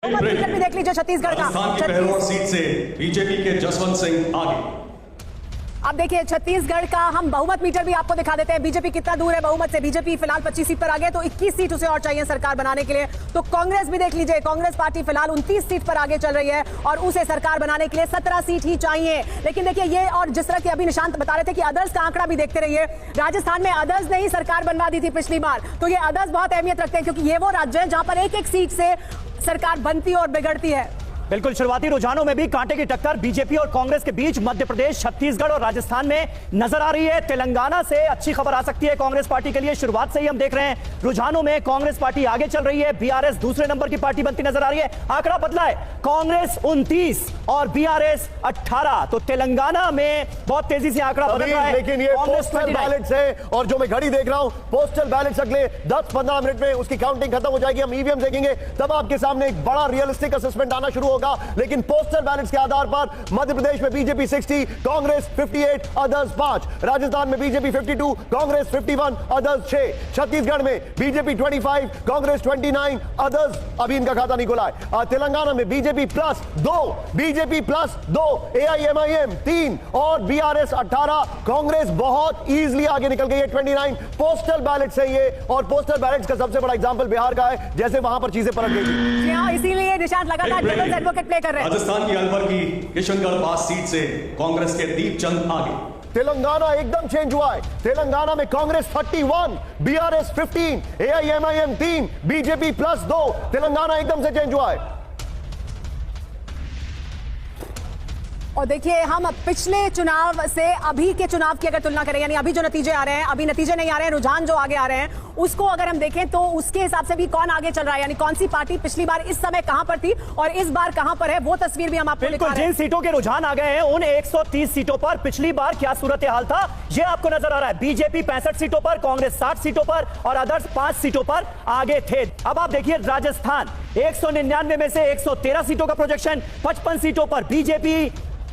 भी देख लीजिए छत्तीसगढ़ का राजस्थान की बहरौर सीट से बीजेपी के जसवंत सिंह आगे। अब देखिए छत्तीसगढ़ का हम बहुमत मीटर भी आपको दिखा देते हैं। बीजेपी कितना दूर है बहुमत से। बीजेपी फिलहाल 25 सीट पर आ गए, तो 21 सीट उसे और चाहिए सरकार बनाने के लिए। तो कांग्रेस भी देख लीजिए, कांग्रेस पार्टी फिलहाल 29 सीट पर आगे चल रही है और उसे सरकार बनाने के लिए 17 सीट ही चाहिए। लेकिन देखिए ये, और जिस तरह की अभी निशांत बता रहे थे कि अदर्स का आंकड़ा भी देखते रहिए। राजस्थान में अदर्स ने ही सरकार बनवा दी थी पिछली बार, तो ये अदर्स बहुत अहमियत रखते हैं क्योंकि ये वो राज्य है जहां पर एक एक सीट से सरकार बनती और बिगड़ती है। बिल्कुल, शुरुआती रुझानों में भी कांटे की टक्कर बीजेपी और कांग्रेस के बीच मध्य प्रदेश, छत्तीसगढ़ और राजस्थान में नजर आ रही है। तेलंगाना से अच्छी खबर आ सकती है कांग्रेस पार्टी के लिए। शुरुआत से ही हम देख रहे हैं रुझानों में कांग्रेस पार्टी आगे चल रही है। बीआरएस दूसरे नंबर की पार्टी बनती नजर आ रही है। आंकड़ा बदला है, कांग्रेस 29 और बीआरएस 18। तो तेलंगाना में बहुत तेजी से आंकड़ा बदल रहा है। लेकिन ये पोस्टल बैलेट्स है और जो मैं घड़ी देख रहा हूं, पोस्टल बैलेट्स अगले 10-15 मिनट में उसकी काउंटिंग खत्म हो जाएगी। हम ईवीएम देखेंगे तब आपके सामने एक बड़ा रियलिस्टिक असेसमेंट आना शुरू होगा। लेकिन पोस्टल बैलेट्स के आधार पर मध्य प्रदेश में बीजेपी 60, कांग्रेस 58, अदर्स 5। राजस्थान में बीजेपी 52, कांग्रेस 51, अदर्स 6। छत्तीसगढ़ में बीजेपी 25, कांग्रेस 29, अदर्स अभी इनका खाता नहीं खुला है। तेलंगाना में बीजेपी प्लस 2, एआईएमआईएम 3 और बीआरएस 18। कांग्रेस बहुत इजीली आगे निकल गई है, 29। पोस्टल बैलेट्स है ये, और पोस्टल बैलेट्स का सबसे बड़ा एग्जांपल बिहार का है, जैसे वहां पर चीजें पलट गई थी। इसीलिए निशांत लगातार डेविल्स एडवोकेट प्ले कर रहे हैं। राजस्थान की अलवर की किशनगढ़ पास सीट से कांग्रेस के दीपचंद आगे। तेलंगाना एकदम चेंज हुआ है। तेलंगाना में Congress 31, BRS 15, AIMIM 3, BJP plus 2। Telangana एकदम से चेंज हुआ है। और देखिए हम पिछले चुनाव से अभी के चुनाव की अगर तुलना करें, यानी अभी जो नतीजे आ रहे हैं, अभी नतीजे नहीं आ रहे हैं, रुझान जो आगे आ रहे हैं, उसको अगर हम देखें तो उसके हिसाब से भी कौन आगे चल रहा है, यानी कौन सी पार्टी पिछली बार इस समय कहां पर थी और इस बार कहां पर है, वो तस्वीर भी हम आपको दिखा रहे हैं। जिन सीटों के रुझान आ गए हैं उन 130 सीटों पर पिछली बार क्या सूरत हाल था ये आपको नजर आ रहा है। बीजेपी 65 सीटों पर, कांग्रेस 60 सीटों पर और अदर्स 5 सीटों पर आगे थे। अब आप देखिए राजस्थान 199 में से 113 सीटों का प्रोजेक्शन, 55 सीटों पर बीजेपी,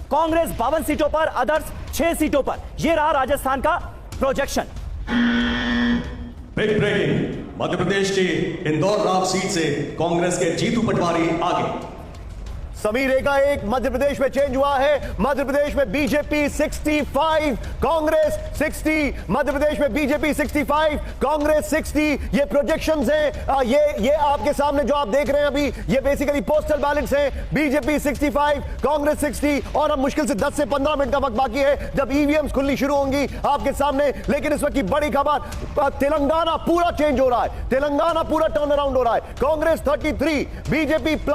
कांग्रेस 52 सीटों पर, अदर्स 6 सीटों पर। यह रहा राजस्थान का projection. Big breaking, Madhya Pradesh की इंदौर राव सीट से कांग्रेस के जीतू पटवारी आगे। समीर एकाएक मध्य प्रदेश में चेंज हुआ है। मध्य प्रदेश में बीजेपी 65, कांग्रेस 60। मध्य प्रदेश में बीजेपी 65, कांग्रेस 60। ये प्रोजेक्शंस हैं। ये आपके सामने जो आप देख रहे हैं अभी, ये बेसिकली पोस्टल बैलेट्स हैं। बीजेपी 65, कांग्रेस 60, और अब मुश्किल से 10 से 15 मिनट का वक्त बाकी है जब ईवीएम्स खुलनी शुरू होंगी आपके सामने। लेकिन इस वक्त की बड़ी खबर, तेलंगाना पूरा चेंज हो रहा है। तेलंगाना पूरा टर्न अराउंड हो रहा है। कांग्रेस 33, बीजेपी